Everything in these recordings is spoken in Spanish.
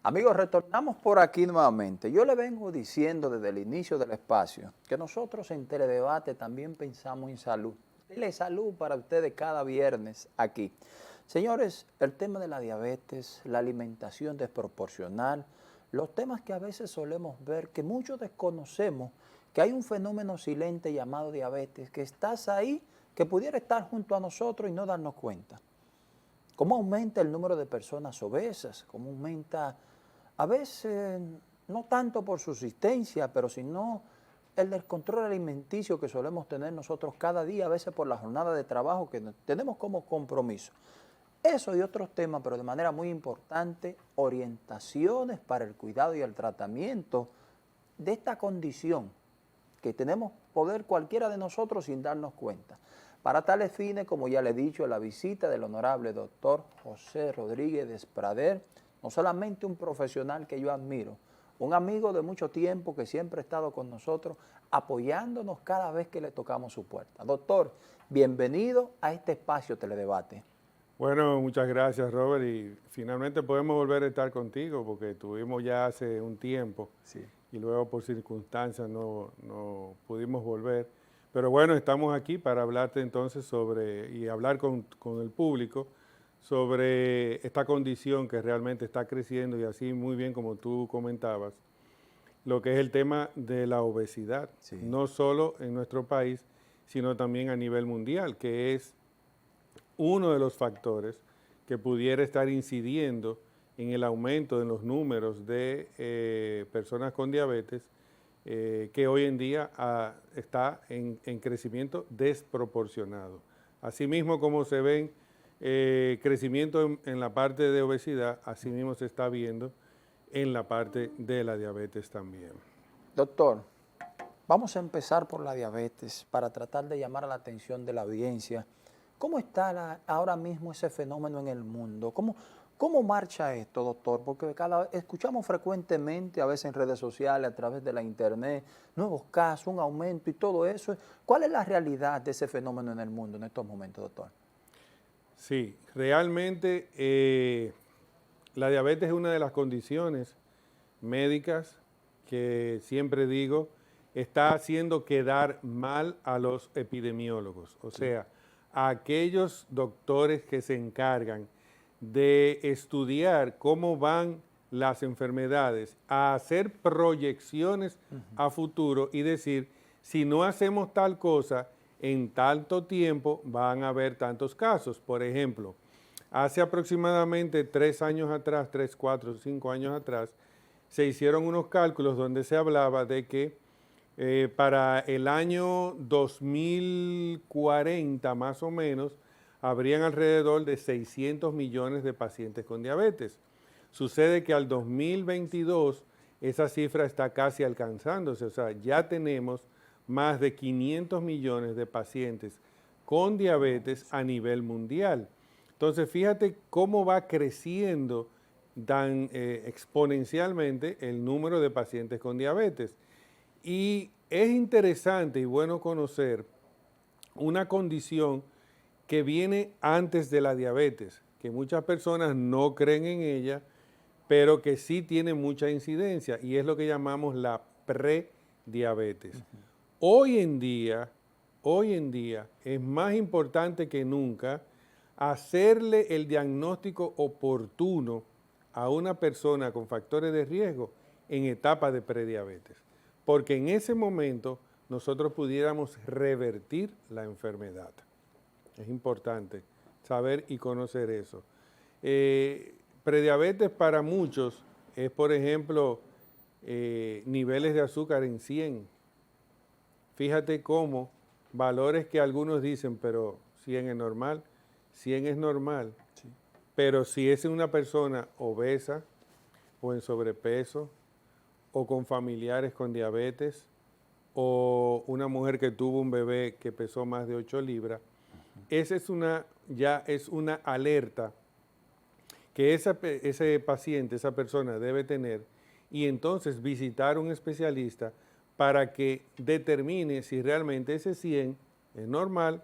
Amigos, retornamos por aquí nuevamente. Yo le vengo diciendo desde el inicio del espacio que nosotros en Teledebate también pensamos en salud. Dele salud para ustedes cada viernes aquí. Señores, el tema de la diabetes, la alimentación desproporcional, los temas que a veces solemos ver, que muchos desconocemos, que hay un fenómeno silente llamado diabetes, que estás ahí, que pudiera estar junto a nosotros y no darnos cuenta. ¿Cómo aumenta el número de personas obesas? ¿Cómo aumenta, a veces, no tanto por subsistencia, pero sino el descontrol alimenticio que solemos tener nosotros cada día, a veces por la jornada de trabajo que tenemos como compromiso? Eso y otros temas, pero de manera muy importante, orientaciones para el cuidado y el tratamiento de esta condición que tenemos poder cualquiera de nosotros sin darnos cuenta. Para tales fines, como ya le he dicho, la visita del honorable doctor José Rodríguez Desprader, no solamente un profesional que yo admiro, un amigo de mucho tiempo que siempre ha estado con nosotros, apoyándonos cada vez que le tocamos su puerta. Doctor, bienvenido a este espacio Teledebate. Bueno, muchas gracias, Robert, y finalmente podemos volver a estar contigo porque estuvimos ya hace un tiempo y luego por circunstancias no pudimos volver. Pero bueno, estamos aquí para hablarte entonces y hablar con el público sobre esta condición que realmente está creciendo y así muy bien como tú comentabas, lo que es el tema de la obesidad, no solo en nuestro país, sino también a nivel mundial, que es uno de los factores que pudiera estar incidiendo en el aumento en los números de personas con diabetes, que hoy en día está en crecimiento desproporcionado. Asimismo, como se ven crecimiento en la parte de obesidad, asimismo se está viendo en la parte de la diabetes también. Doctor, vamos a empezar por la diabetes para tratar de llamar a la atención de la audiencia. ¿Cómo está ahora mismo ese fenómeno en el mundo? ¿Cómo marcha esto, doctor? Porque escuchamos frecuentemente, a veces en redes sociales, a través de la internet, nuevos casos, un aumento y todo eso. ¿Cuál es la realidad de ese fenómeno en el mundo en estos momentos, doctor? Sí, realmente la diabetes es una de las condiciones médicas que siempre digo está haciendo quedar mal a los epidemiólogos, o sea, a aquellos doctores que se encargan de estudiar cómo van las enfermedades, a hacer proyecciones a futuro y decir, si no hacemos tal cosa, en tanto tiempo van a haber tantos casos. Por ejemplo, hace aproximadamente 3 años atrás, 3, 4, 5 años atrás, se hicieron unos cálculos donde se hablaba de que para el año 2040 más o menos, habrían alrededor de 600 millones de pacientes con diabetes. Sucede que al 2022 esa cifra está casi alcanzándose, o sea, ya tenemos más de 500 millones de pacientes con diabetes a nivel mundial. Entonces, fíjate cómo va creciendo tan exponencialmente el número de pacientes con diabetes. Y es interesante y bueno conocer una condición que viene antes de la diabetes, que muchas personas no creen en ella, pero que sí tiene mucha incidencia, y es lo que llamamos la prediabetes. Hoy en día es más importante que nunca hacerle el diagnóstico oportuno a una persona con factores de riesgo en etapa de prediabetes, porque en ese momento nosotros pudiéramos revertir la enfermedad. Es importante saber y conocer eso. Prediabetes para muchos es, por ejemplo, niveles de azúcar en 100. Fíjate cómo valores que algunos dicen, pero 100 es normal. 100 es normal, sí. Pero si es una persona obesa o en sobrepeso o con familiares con diabetes o una mujer que tuvo un bebé que pesó más de 8 libras, esa ya es una alerta que ese paciente, esa persona debe tener, y entonces visitar a un especialista para que determine si realmente ese 100 es normal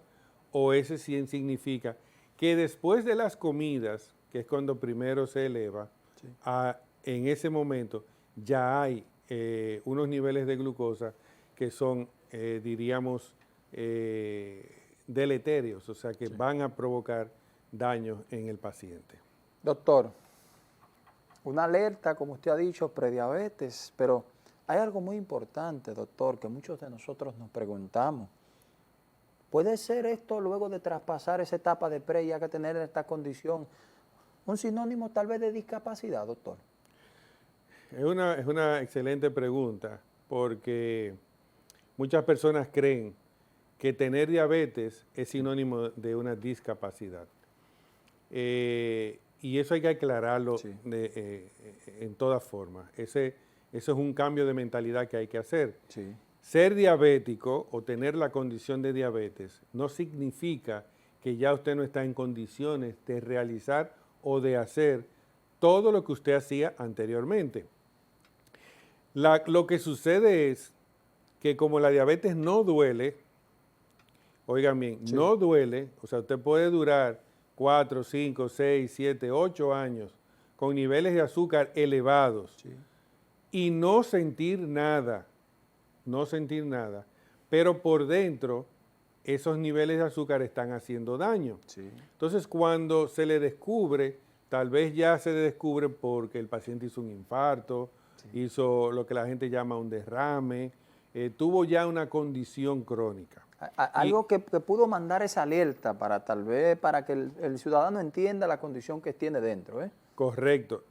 o ese 100 significa que después de las comidas, que es cuando primero se eleva, sí, en ese momento ya hay unos niveles de glucosa que son, diríamos, deleterios, o sea que van a provocar daños en el paciente. Doctor, una alerta, como usted ha dicho, prediabetes, pero hay algo muy importante, doctor, que muchos de nosotros nos preguntamos. ¿Puede ser esto luego de traspasar esa etapa de pre y hay que tener esta condición un sinónimo tal vez de discapacidad, doctor? Es una excelente pregunta porque muchas personas creen que tener diabetes es sinónimo de una discapacidad. Y eso hay que aclararlo en todas formas. Eso es un cambio de mentalidad que hay que hacer. Sí. Ser diabético o tener la condición de diabetes no significa que ya usted no está en condiciones de realizar o de hacer todo lo que usted hacía anteriormente. Lo que sucede es que como la diabetes no duele, oigan bien, no duele, o sea, usted puede durar 4, 5, 6, 7, 8 años con niveles de azúcar elevados y no sentir nada, pero por dentro esos niveles de azúcar están haciendo daño. Entonces, cuando se le descubre, tal vez ya se le descubre porque el paciente hizo un infarto, hizo lo que la gente llama un derrame, tuvo ya una condición crónica. Algo que pudo mandar esa alerta para tal vez para que el ciudadano entienda la condición que tiene dentro. Correcto,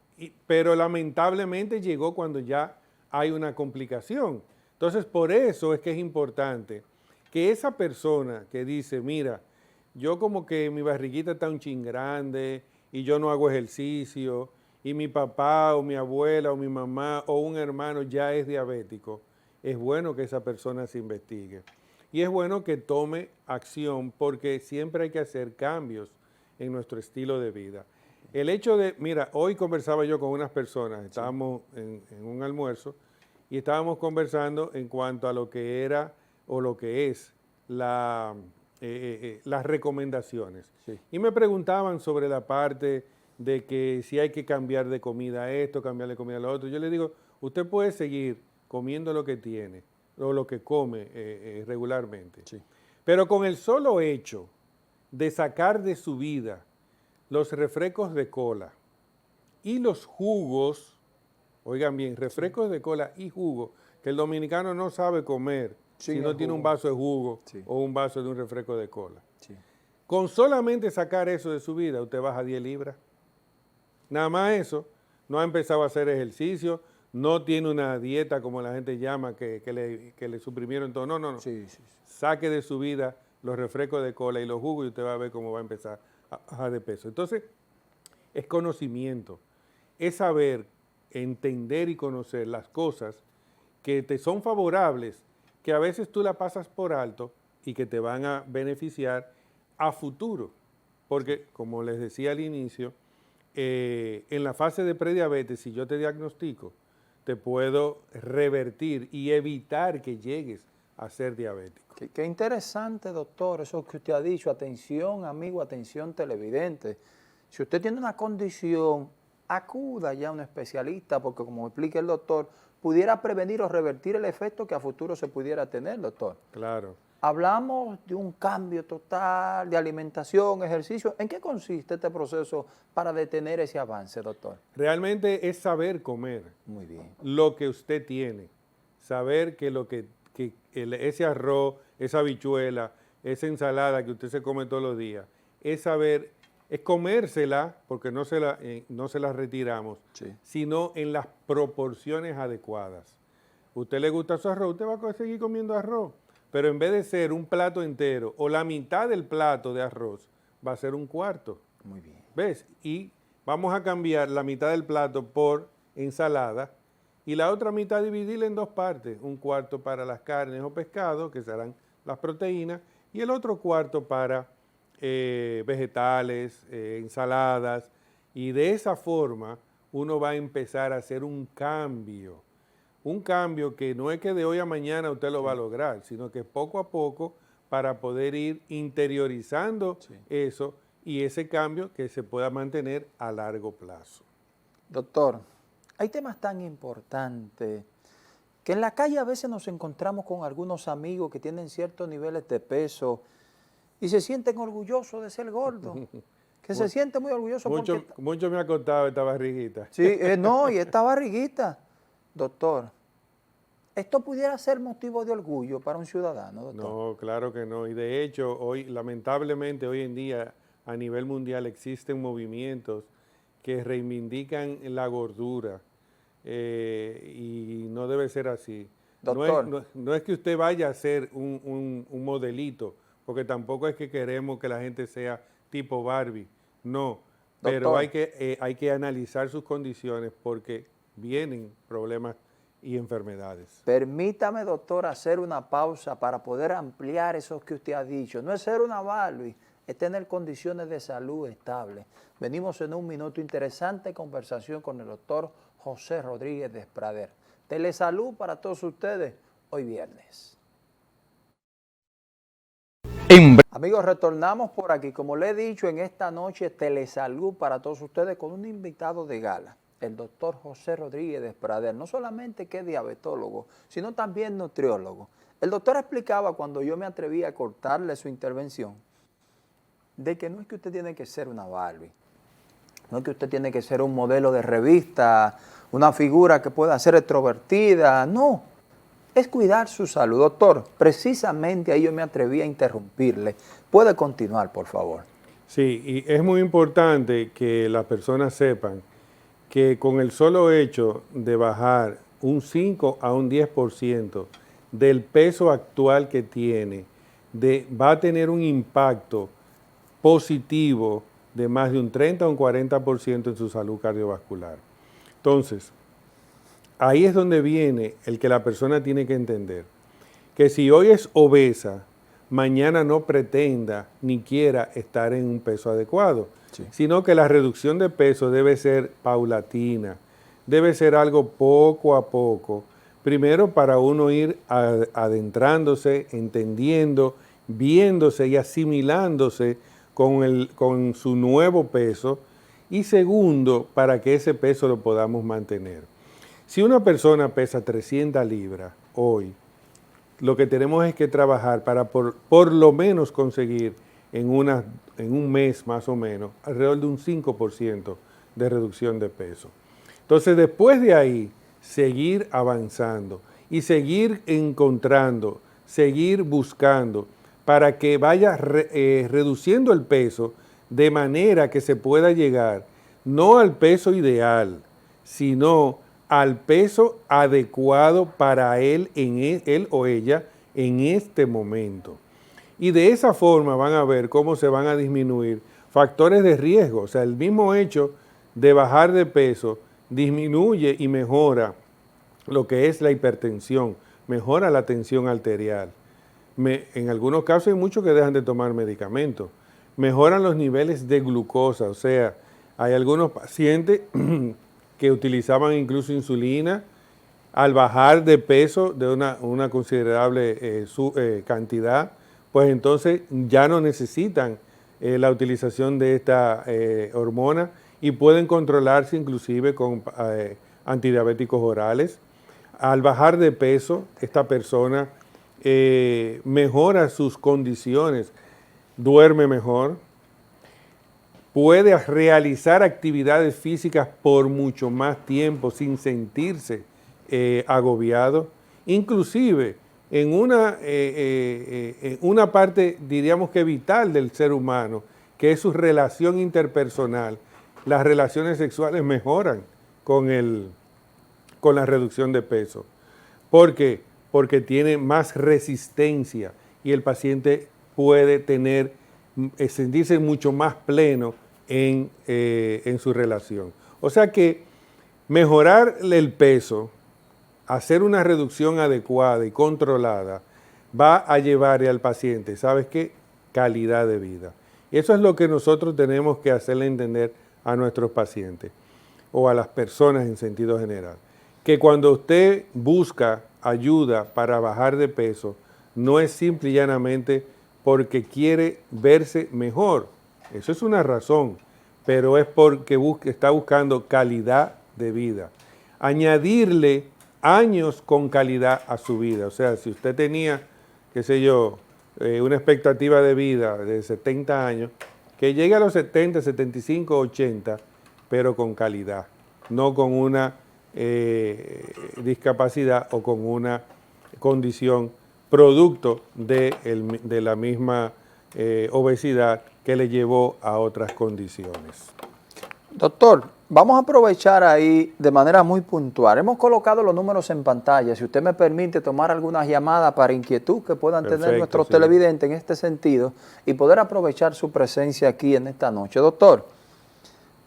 pero lamentablemente llegó cuando ya hay una complicación. Entonces, por eso es que es importante que esa persona que dice, mira, yo como que mi barriguita está un chin grande y yo no hago ejercicio y mi papá o mi abuela o mi mamá o un hermano ya es diabético, es bueno que esa persona se investigue. Y es bueno que tome acción porque siempre hay que hacer cambios en nuestro estilo de vida. El hecho de, mira, hoy conversaba yo con unas personas, estábamos en un almuerzo y estábamos conversando en cuanto a lo que era o lo que es las recomendaciones. Y me preguntaban sobre la parte de que si hay que cambiar de comida a esto, cambiar de comida a lo otro. Yo le digo, usted puede seguir comiendo lo que tiene o lo que come regularmente. Pero con el solo hecho de sacar de su vida los refrescos de cola y los jugos, oigan bien, refrescos de cola y jugo, que el dominicano no sabe comer si no tiene un vaso de jugo o un vaso de un refresco de cola. Con solamente sacar eso de su vida, usted baja 10 libras. Nada más eso, no ha empezado a hacer ejercicio, no tiene una dieta como la gente llama, que le suprimieron todo. No. Saque de su vida los refrescos de cola y los jugos y usted va a ver cómo va a empezar a bajar de peso. Entonces, es conocimiento, es saber, entender y conocer las cosas que te son favorables, que a veces tú la pasas por alto y que te van a beneficiar a futuro. Porque, como les decía al inicio, en la fase de prediabetes, si yo te diagnostico, te puedo revertir y evitar que llegues a ser diabético. Qué interesante, doctor, eso que usted ha dicho. Atención, amigo, atención, televidente. Si usted tiene una condición, acuda ya a un especialista, porque como explica el doctor, pudiera prevenir o revertir el efecto que a futuro se pudiera tener, doctor. Claro. Hablamos de un cambio total de alimentación, ejercicio. ¿En qué consiste este proceso para detener ese avance, doctor? Realmente es saber comer. Muy bien. Lo que usted tiene. Saber que ese arroz, esa habichuela, esa ensalada que usted se come todos los días, es saber, es comérsela, porque no se la retiramos, sino en las proporciones adecuadas. Usted le gusta su arroz, usted va a seguir comiendo arroz. Pero en vez de ser un plato entero o la mitad del plato de arroz, va a ser un cuarto. Muy bien. ¿Ves? Y vamos a cambiar la mitad del plato por ensalada y la otra mitad dividirla en dos partes. Un cuarto para las carnes o pescados, que serán las proteínas, y el otro cuarto para vegetales, ensaladas. Y de esa forma uno va a empezar a hacer un cambio. Un cambio que no es que de hoy a mañana usted lo va a lograr, sino que poco a poco para poder ir interiorizando eso y ese cambio que se pueda mantener a largo plazo. Doctor, hay temas tan importantes que en la calle a veces nos encontramos con algunos amigos que tienen ciertos niveles de peso y se sienten orgullosos de ser gordos, que se sienten muy orgullosos porque... Mucho me ha contado esta barriguita. Sí, no, y esta barriguita, doctor, ¿esto pudiera ser motivo de orgullo para un ciudadano, doctor? No, claro que no. Y de hecho, lamentablemente, hoy en día, a nivel mundial, existen movimientos que reivindican la gordura. Y no debe ser así. Doctor. No es que usted vaya a ser un modelito, porque tampoco es que queremos que la gente sea tipo Barbie, no. Pero hay que analizar sus condiciones porque vienen problemas y enfermedades. Permítame, doctor, hacer una pausa para poder ampliar eso que usted ha dicho. No es ser una Barbie, es tener condiciones de salud estables. Venimos en un minuto, interesante conversación con el doctor José Rodríguez Desprader. Telesalud para todos ustedes, hoy viernes. Amigos, retornamos por aquí. Como le he dicho, en esta noche Telesalud para todos ustedes con un invitado de gala, el doctor José Rodríguez Desprader. No solamente que es diabetólogo, sino también nutriólogo. El doctor explicaba cuando yo me atreví a cortarle su intervención, de que no es que usted tiene que ser una Barbie, no es que usted tiene que ser un modelo de revista, una figura que pueda ser extrovertida, no, es cuidar su salud. Doctor, precisamente ahí yo me atreví a interrumpirle. ¿Puede continuar, por favor? Sí, y es muy importante que las personas sepan que con el solo hecho de bajar un 5 a un 10% del peso actual que tiene, va a tener un impacto positivo de más de un 30 o un 40% en su salud cardiovascular. Entonces, ahí es donde viene el que la persona tiene que entender que si hoy es obesa, mañana no pretenda ni quiera estar en un peso adecuado, sino que la reducción de peso debe ser paulatina, debe ser algo poco a poco, primero para uno ir adentrándose, entendiendo, viéndose y asimilándose con su nuevo peso, y segundo, para que ese peso lo podamos mantener. Si una persona pesa 300 libras hoy, lo que tenemos es que trabajar para por lo menos conseguir en un mes más o menos alrededor de un 5% de reducción de peso. Entonces, después de ahí, seguir avanzando y seguir encontrando, seguir buscando para que vaya reduciendo el peso de manera que se pueda llegar no al peso ideal, sino al peso adecuado para él o ella en este momento. Y de esa forma van a ver cómo se van a disminuir factores de riesgo. O sea, el mismo hecho de bajar de peso disminuye y mejora lo que es la hipertensión, mejora la tensión arterial. En algunos casos hay muchos que dejan de tomar medicamentos. Mejoran los niveles de glucosa, o sea, hay algunos pacientes que utilizaban incluso insulina, al bajar de peso de una considerable cantidad, pues entonces ya no necesitan la utilización de esta hormona y pueden controlarse inclusive con antidiabéticos orales. Al bajar de peso, esta persona mejora sus condiciones, duerme mejor, puede realizar actividades físicas por mucho más tiempo sin sentirse agobiado, inclusive en una parte, diríamos que vital del ser humano, que es su relación interpersonal. Las relaciones sexuales mejoran con la reducción de peso. ¿Por qué? Porque tiene más resistencia y el paciente puede sentirse mucho más pleno en su relación. O sea que mejorar el peso, hacer una reducción adecuada y controlada, va a llevarle al paciente, ¿sabes qué? Calidad de vida. Y eso es lo que nosotros tenemos que hacerle entender a nuestros pacientes o a las personas en sentido general. Que cuando usted busca ayuda para bajar de peso, no es simple y llanamente porque quiere verse mejor. Eso es una razón, pero es porque está buscando calidad de vida. añadirle años con calidad a su vida. O sea, si usted tenía, qué sé yo, una expectativa de vida de 70 años, que llegue a los 70, 75, 80, pero con calidad, no con una discapacidad o con una condición producto de la misma obesidad que le llevó a otras condiciones. Doctor, vamos a aprovechar ahí de manera muy puntual. Hemos colocado los números en pantalla. Si usted me permite tomar algunas llamadas para inquietud que puedan tener nuestros televidentes en este sentido y poder aprovechar su presencia aquí en esta noche. Doctor,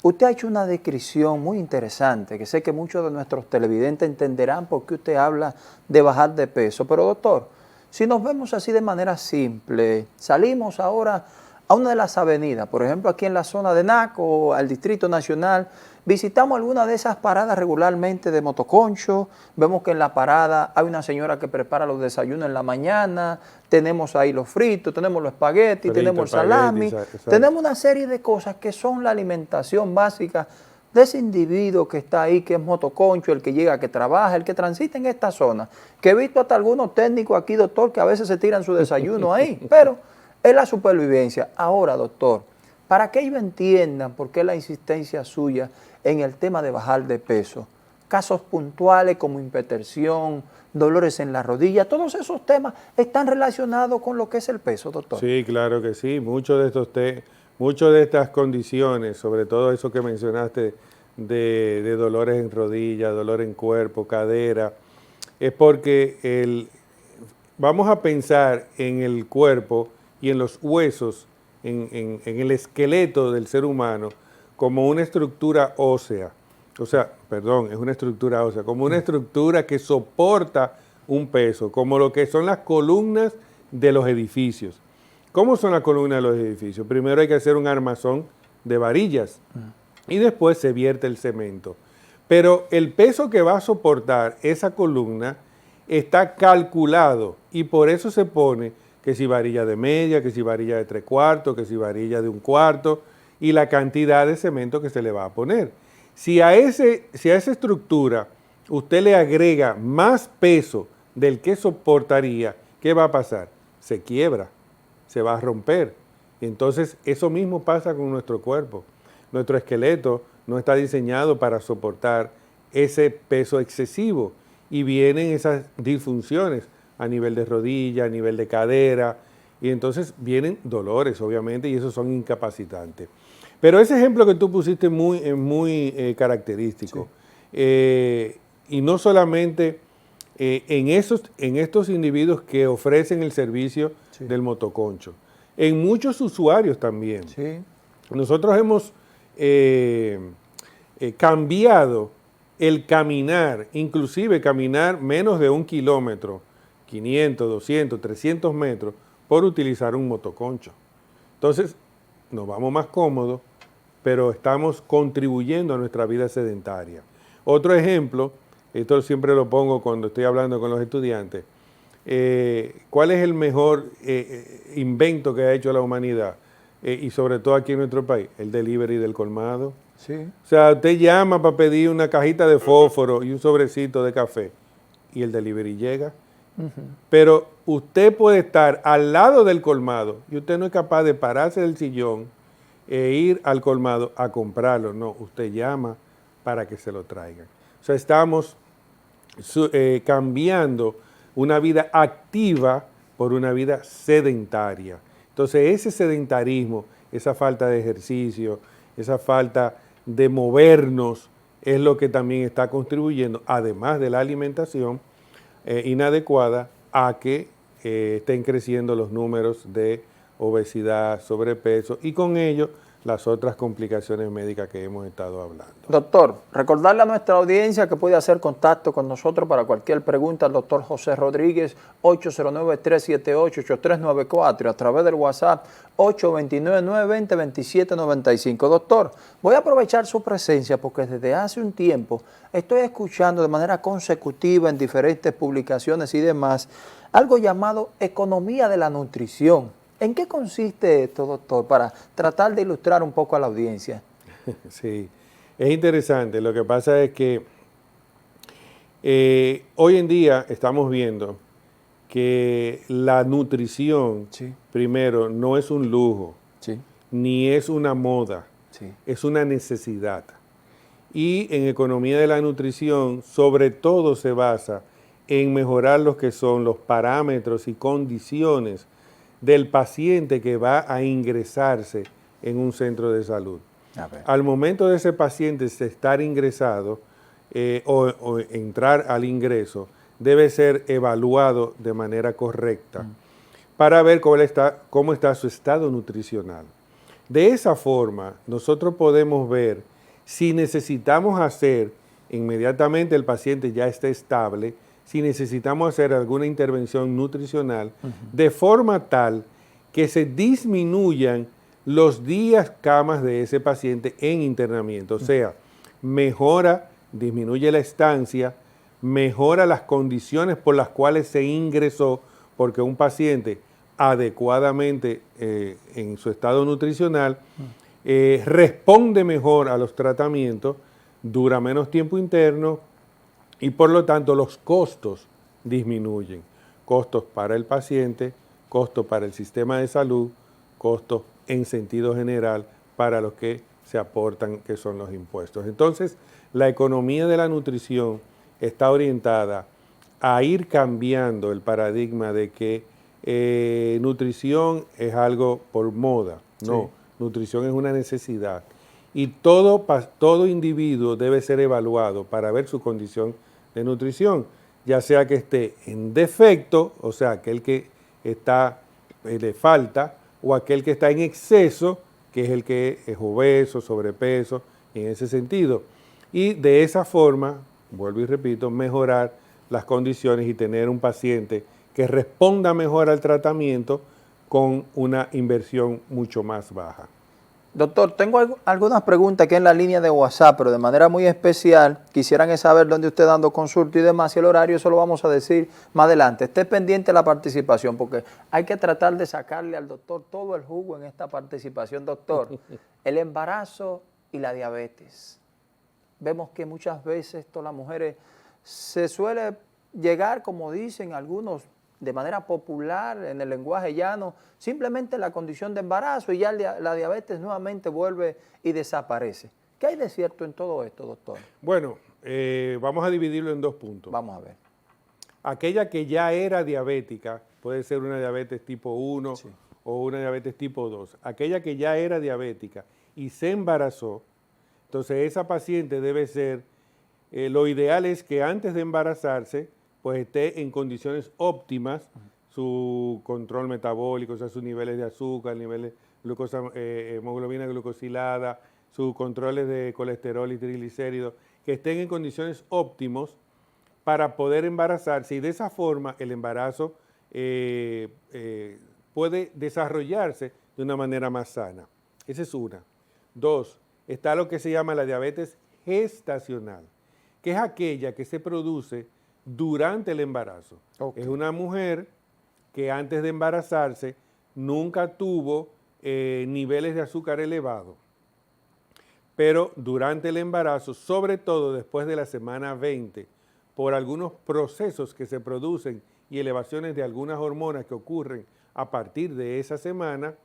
usted ha hecho una descripción muy interesante, que sé que muchos de nuestros televidentes entenderán por qué usted habla de bajar de peso. Pero doctor, si nos vemos así de manera simple, salimos ahora a una de las avenidas, por ejemplo aquí en la zona de Naco o al Distrito Nacional, visitamos alguna de esas paradas regularmente de motoconcho, vemos que en la parada hay una señora que prepara los desayunos en la mañana, tenemos ahí los fritos, tenemos los espaguetis, tenemos el salami, tenemos una serie de cosas que son la alimentación básica de ese individuo que está ahí, que es motoconcho, el que llega, que trabaja, el que transita en esta zona, que he visto hasta algunos técnicos aquí, doctor, que a veces se tiran su desayuno ahí, pero es la supervivencia. Ahora, doctor, para que ellos entiendan por qué la insistencia suya en el tema de bajar de peso, casos puntuales como hipertensión, dolores en la rodilla, todos esos temas están relacionados con lo que es el peso, doctor. Sí, claro que sí. Muchas de estas condiciones, sobre todo eso que mencionaste de dolores en rodilla, dolor en cuerpo, cadera, es porque vamos a pensar en el cuerpo y en los huesos, en el esqueleto del ser humano, como una estructura ósea. O sea, perdón, es una estructura ósea, como una estructura que soporta un peso, como lo que son las columnas de los edificios. ¿Cómo son las columnas de los edificios? Primero hay que hacer un armazón de varillas y después se vierte el cemento. Pero el peso que va a soportar esa columna está calculado y por eso se pone que si varilla de media, que si varilla de 3/4, que si varilla de 1/4 y la cantidad de cemento que se le va a poner. Si a esa estructura usted le agrega más peso del que soportaría, ¿qué va a pasar? Se quiebra, se va a romper. Entonces eso mismo pasa con nuestro cuerpo. Nuestro esqueleto no está diseñado para soportar ese peso excesivo y vienen esas disfunciones a nivel de rodilla, a nivel de cadera, y entonces vienen dolores, obviamente, y esos son incapacitantes. Pero ese ejemplo que tú pusiste es muy característico. Sí. Y no solamente en estos individuos que ofrecen el servicio del motoconcho, en muchos usuarios también. Sí. Nosotros hemos cambiado el caminar, inclusive caminar menos de 1 kilómetro, 500, 200, 300 metros, por utilizar un motoconcho. Entonces, nos vamos más cómodos, pero estamos contribuyendo a nuestra vida sedentaria. Otro ejemplo, esto siempre lo pongo cuando estoy hablando con los estudiantes, ¿cuál es el mejor invento que ha hecho la humanidad? Y sobre todo aquí en nuestro país, el delivery del colmado. Sí. O sea, usted llama para pedir una cajita de fósforo y un sobrecito de café y el delivery llega. Pero usted puede estar al lado del colmado y usted no es capaz de pararse del sillón e ir al colmado a comprarlo. No, usted llama para que se lo traigan. O sea, estamos cambiando una vida activa por una vida sedentaria. Entonces, ese sedentarismo, esa falta de ejercicio, esa falta de movernos, es lo que también está contribuyendo, además de la alimentación inadecuada, a que estén creciendo los números de obesidad, sobrepeso y con ello las otras complicaciones médicas que hemos estado hablando. Doctor, recordarle a nuestra audiencia que puede hacer contacto con nosotros para cualquier pregunta al doctor José Rodríguez, 809-378-8394, a través del WhatsApp 829-920-2795. Doctor, voy a aprovechar su presencia porque desde hace un tiempo estoy escuchando de manera consecutiva en diferentes publicaciones y demás algo llamado economía de la nutrición. ¿En qué consiste esto, doctor, para tratar de ilustrar un poco a la audiencia? Sí, es interesante. Lo que pasa es que Hoy en día estamos viendo que la nutrición, Sí, primero, no es un lujo, sí, ni es una moda, sí. es una necesidad. Y en economía de la nutrición, sobre todo se basa en mejorar lo que son los parámetros y condiciones del paciente que va a ingresarse en un centro de salud. A ver. Al momento de ese paciente estar ingresado o entrar al ingreso, debe ser evaluado de manera correcta para ver cómo está su estado nutricional. De esa forma, nosotros podemos ver si necesitamos hacer, inmediatamente el paciente ya esté estable, si necesitamos hacer alguna intervención nutricional, de forma tal que se disminuyan los días camas de ese paciente en internamiento. O sea, mejora, disminuye la estancia, mejora las condiciones por las cuales se ingresó, porque un paciente adecuadamente en su estado nutricional responde mejor a los tratamientos, dura menos tiempo interno y por lo tanto los costos disminuyen. Costos para el paciente, costos para el sistema de salud, costos en sentido general para los que se aportan, que son los impuestos. Entonces, la economía de la nutrición está orientada a ir cambiando el paradigma de que nutrición es algo por moda. No, nutrición es una necesidad. Y todo individuo debe ser evaluado para ver su condición de nutrición, ya sea que esté en defecto, o sea, aquel que está, le falta, o aquel que está en exceso, que es el que es obeso, sobrepeso, en ese sentido. Y de esa forma, vuelvo y repito, mejorar las condiciones y tener un paciente que responda mejor al tratamiento con una inversión mucho más baja. Doctor, tengo algunas preguntas aquí en la línea de WhatsApp, pero de manera muy especial quisieran saber dónde usted dando consulta y demás, y el horario eso lo vamos a decir más adelante. Esté pendiente de la participación porque hay que tratar de sacarle al doctor todo el jugo en esta participación. Doctor, el embarazo y la diabetes. Vemos que muchas veces todas las mujeres se suele llegar, como dicen algunos, de manera popular, en el lenguaje llano, simplemente la condición de embarazo y ya la diabetes nuevamente vuelve y desaparece. ¿Qué hay de cierto en todo esto, doctor? Bueno, vamos a dividirlo en dos puntos. Vamos a ver. Aquella que ya era diabética, puede ser una diabetes tipo 1 Sí. o una diabetes tipo 2. Aquella que ya era diabética y se embarazó, entonces esa paciente debe ser, lo ideal es que antes de embarazarse, pues esté en condiciones óptimas, su control metabólico, o sea, sus niveles de azúcar, niveles de glucosa, hemoglobina glucosilada, sus controles de colesterol y triglicéridos, que estén en condiciones óptimos para poder embarazarse y de esa forma el embarazo puede desarrollarse de una manera más sana. Esa es una. Dos, está lo que se llama la diabetes gestacional, que es aquella que se produce durante el embarazo. Okay. Es una mujer que antes de embarazarse nunca tuvo niveles de azúcar elevados, pero durante el embarazo, sobre todo después de la semana 20, por algunos procesos que se producen y elevaciones de algunas hormonas que ocurren a partir de esa semana,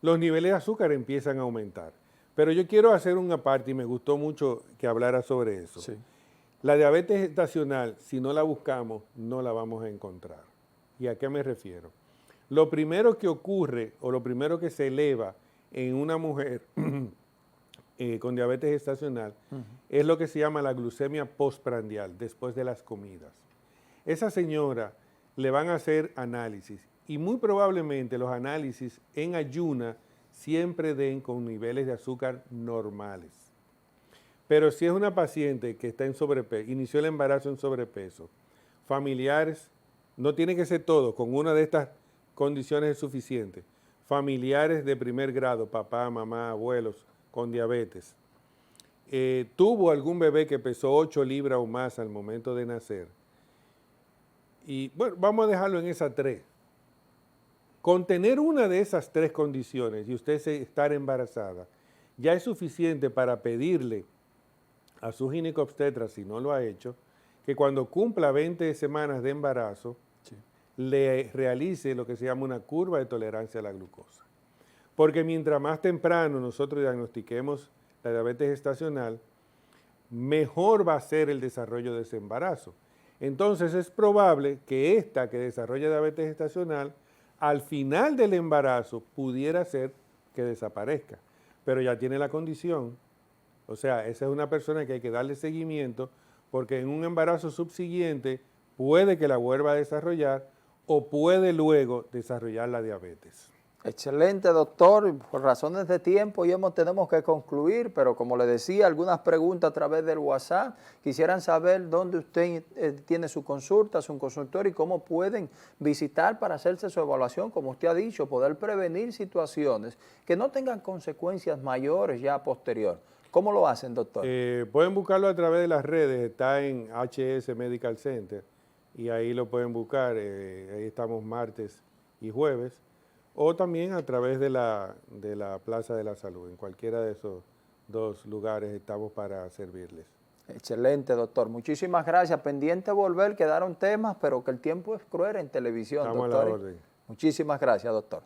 los niveles de azúcar empiezan a aumentar. Pero yo quiero hacer una parte y me gustó mucho que hablara sobre eso. Sí. La diabetes gestacional, si no la buscamos, no la vamos a encontrar. ¿Y a qué me refiero? Lo primero que ocurre o lo primero que se eleva en una mujer con diabetes gestacional es lo que se llama la glucemia postprandial, después de las comidas. Esa señora le van a hacer análisis y muy probablemente los análisis en ayuna siempre den con niveles de azúcar normales. Pero si es una paciente que está en sobrepeso, inició el embarazo en sobrepeso, familiares, no tiene que ser todo, con una de estas condiciones es suficiente. Familiares de primer grado, papá, mamá, abuelos, con diabetes. Tuvo algún bebé que pesó 8 libras o más al momento de nacer. Y bueno, vamos a dejarlo en esas 3. Con tener una de esas 3 condiciones y usted estar embarazada, ya es suficiente para pedirle a su ginecobstetra, si no lo ha hecho, que cuando cumpla 20 semanas de embarazo, le realice lo que se llama una curva de tolerancia a la glucosa. Porque mientras más temprano nosotros diagnostiquemos la diabetes gestacional, mejor va a ser el desarrollo de ese embarazo. Entonces es probable que esta que desarrolla diabetes gestacional, al final del embarazo pudiera ser que desaparezca, pero ya tiene la condición. O sea, esa es una persona que hay que darle seguimiento porque en un embarazo subsiguiente puede que la vuelva a desarrollar o puede luego desarrollar la diabetes. Excelente, doctor. Por razones de tiempo tenemos que concluir, pero como le decía, algunas preguntas a través del WhatsApp. Quisieran saber dónde usted tiene su consulta, su consultorio y cómo pueden visitar para hacerse su evaluación, como usted ha dicho, poder prevenir situaciones que no tengan consecuencias mayores ya posterior. ¿Cómo lo hacen, doctor? Pueden buscarlo a través de las redes, está en HS Medical Center y ahí lo pueden buscar, ahí estamos martes y jueves. O también a través de la Plaza de la Salud. En cualquiera de esos dos lugares estamos para servirles. Excelente, doctor. Muchísimas gracias. Pendiente volver, quedaron temas, pero que el tiempo es cruel en televisión, Estamos doctor. a la orden. Muchísimas gracias, doctor.